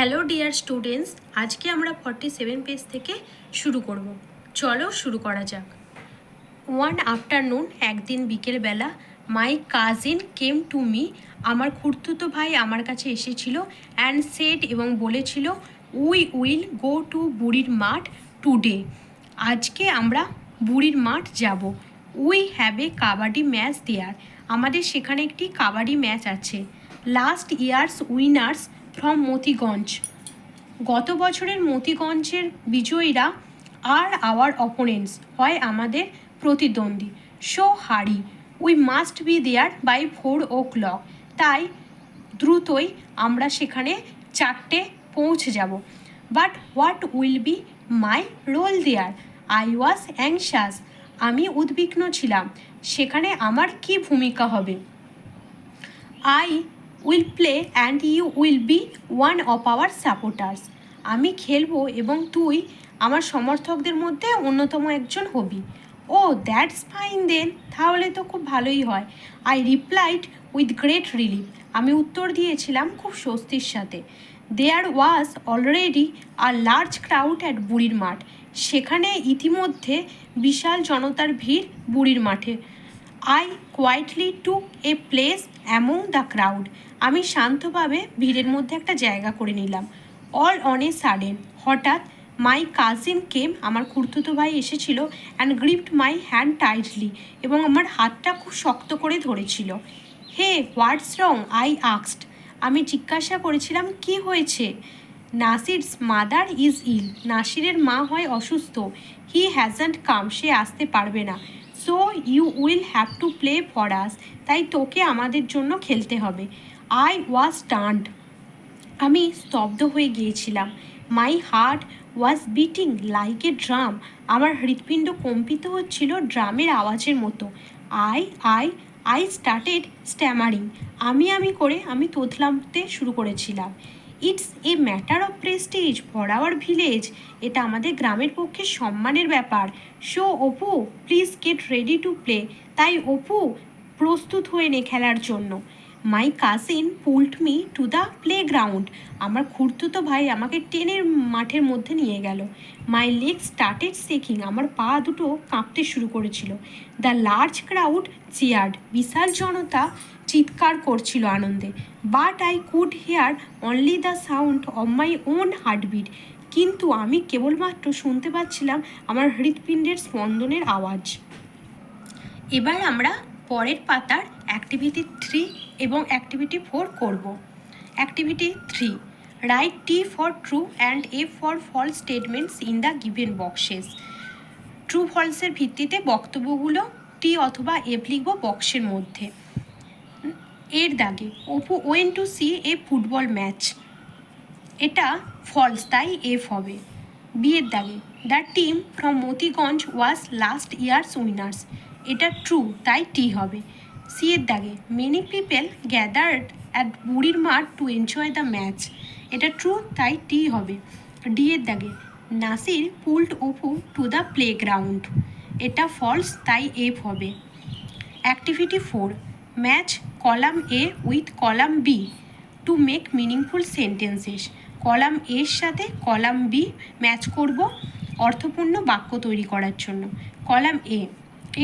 Hello dear students, আজকে আমরা 47 page থেকে শুরু করব। চলো শুরু করা যাক। ওয়ান আফটারনুন, একদিন বিকেলবেলা, my cousin came to me, আমার খুড়তুতো ভাই আমার কাছে এসেছিল, অ্যান্ড সেড, এবং বলেছিল, উই উইল গো টু বুড়ির মাঠ টুডে, আজকে আমরা বুড়ির মাঠ যাব। We have a kabaddi match there, আমাদের সেখানে একটি কাবাডি ম্যাচ আছে। Last years winners from Motiganj, গত বছরের মতিগঞ্জের বিজয়ীরা আর আওয়ার অপোনেন্টস, হয় আমাদের প্রতিদ্বন্দ্বী। So hurry, we must be there by 4 o'clock, তাই দ্রুতই আমরা সেখানে 4টে পৌঁছে যাব। But what will be my role there, I was anxious, আমি উদ্বিগ্ন ছিলাম, সেখানে আমার কি ভূমিকা হবে। I will play and you will be one of our supporters, আমি খেলবো এবং তুই আমার সমর্থকদের মধ্যে অন্যতম একজন হবি। ও দ্যাটস ফাইন দেন, তাহলে তো খুব ভালোই হয়। I replied with great relief, আমি উত্তর দিয়েছিলাম খুব স্বস্তির সাথে। There was already a large crowd at বুড়ির মাঠ, সেখানে ইতিমধ্যে বিশাল জনতার ভিড় বুড়ির মাঠে। I quietly took a place among the crowd, আমি শান্তভাবে ভিড়ের মধ্যে একটা জায়গা করে নিলাম। অল অন এ সাডেন, হঠাৎ, মাই কাজিন কেম, আমার খুড়তুতো ভাই এসেছিল, অ্যান্ড গ্রিপড মাই হ্যান্ড টাইটলি, এবং আমার হাতটা খুব শক্ত করে ধরেছিল। হে হোয়াটস রং, আই আক্সড, আমি জিজ্ঞাসা করেছিলাম কি হয়েছে। নাসিরস মাদার ইজ ইল, নাসিরের মা হয় অসুস্থ। হি হ্যাজন্ট কাম, সে আসতে পারবে না। So you will have to play for us, তাই তোকে আমাদের জন্য খেলতে হবে। আই ওয়াজ স্টান্ড, আমি স্তব্ধ হয়ে গিয়েছিলাম। My heart was beating like a drum, আমার হৃৎপিণ্ড কম্পিত হচ্ছিল ড্রামের আওয়াজের মতো। আই স্টার্টেড স্ট্যামারিং, আমি করে আমি তোতলাতে শুরু করেছিলাম। It's a matter of Prestige for our village, এটা আমাদের গ্রামের পক্ষে সম্মানের ব্যাপার। So Apu please get ready to play, তাই অপু প্রস্তুত হয়ে নে খেলার জন্য। My cousin pulled me two the play ground, আমার খুড়তুতো ভাই আমাকে টেনে মাঠের মধ্যে নিয়ে গেল। মাই লেগ স্টার্টেড শেকিং, আমার পা দুটো কাঁপতে শুরু করেছিল। দ্য লার্জ ক্রাউড চিয়ার্ড, বিশাল জনতা চিৎকার করছিল আনন্দে। But I could hear only the sound of my own heartbeat, কিন্তু আমি কেবলমাত্র শুনতে পাচ্ছিলাম আমার হৃৎপিণ্ডের স্পন্দনের আওয়াজ। এবার আমরা পরের পাতার অ্যাক্টিভিটি 3 এবং অ্যাক্টিভিটি 4 করব। Activity 3, write T for true and F for false statements in the given boxes. True ফলসের ভিত্তিতে বক্তব্যগুলো টি অথবা এফ লিখব বক্সের মধ্যে। এর দাগে, Apu went to see a football match, এটা ফলস, তাই এফ হবে। বি এর দাগে, the team from Motiganj was last years winners, এটা ট্রু, তাই টি হবে। সি এর দাগে, মেনি পিপল গ্যাদার্ড অ্যাট বুড়ির মাঠ টু এনজয় দ্য ম্যাচ, এটা ট্রু, তাই টি হবে। ডি এর দাগে, Nasir pulled Apu to the playground, এটা ফলস, তাই এফ হবে। Activity 4, match column A with column B to make meaningful sentences, column এর সাথে কলাম বি ম্যাচ করব অর্থপূর্ণ বাক্য তৈরি করার জন্য। কলাম এ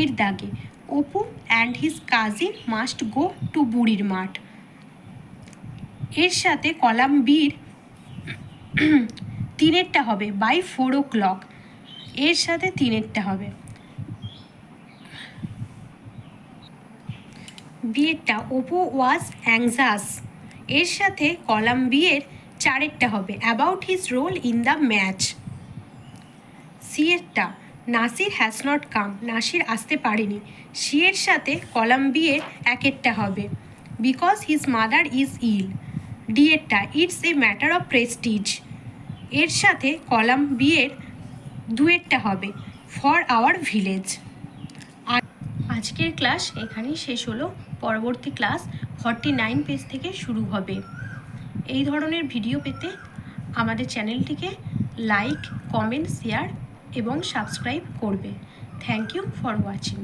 এর দাগে, Apu and his cousin must go to বুড়ির মাঠ, এর সাথে কলাম বির তিনেরটা হবে বাই 4 o'clock, এর সাথে তিনেরটা হবে। বিয়েরটা, অপু ওয়াজ অ্যাংজাস, এর সাথে কলাম বি এর 4 হবে about his role in the match. C এরটা, Nasir has not come, Nasir আসতে পারেনি, সি এর সাথে কলাম বি এর 1 হবে because his mother is ill. D এরটা, it's a matter of prestige, এর সাথে কলাম বি এর 2 হবে ফর আওয়ার ভিলেজ। আজকের ক্লাস এখানেই শেষ হলো। পরবর্তী ক্লাস 49 পেজ থেকে শুরু হবে। এই ধরনের ভিডিও পেতে আমাদের চ্যানেলটিকে লাইক, কমেন্ট, শেয়ার এবং সাবস্ক্রাইব করবে। Thank you for watching.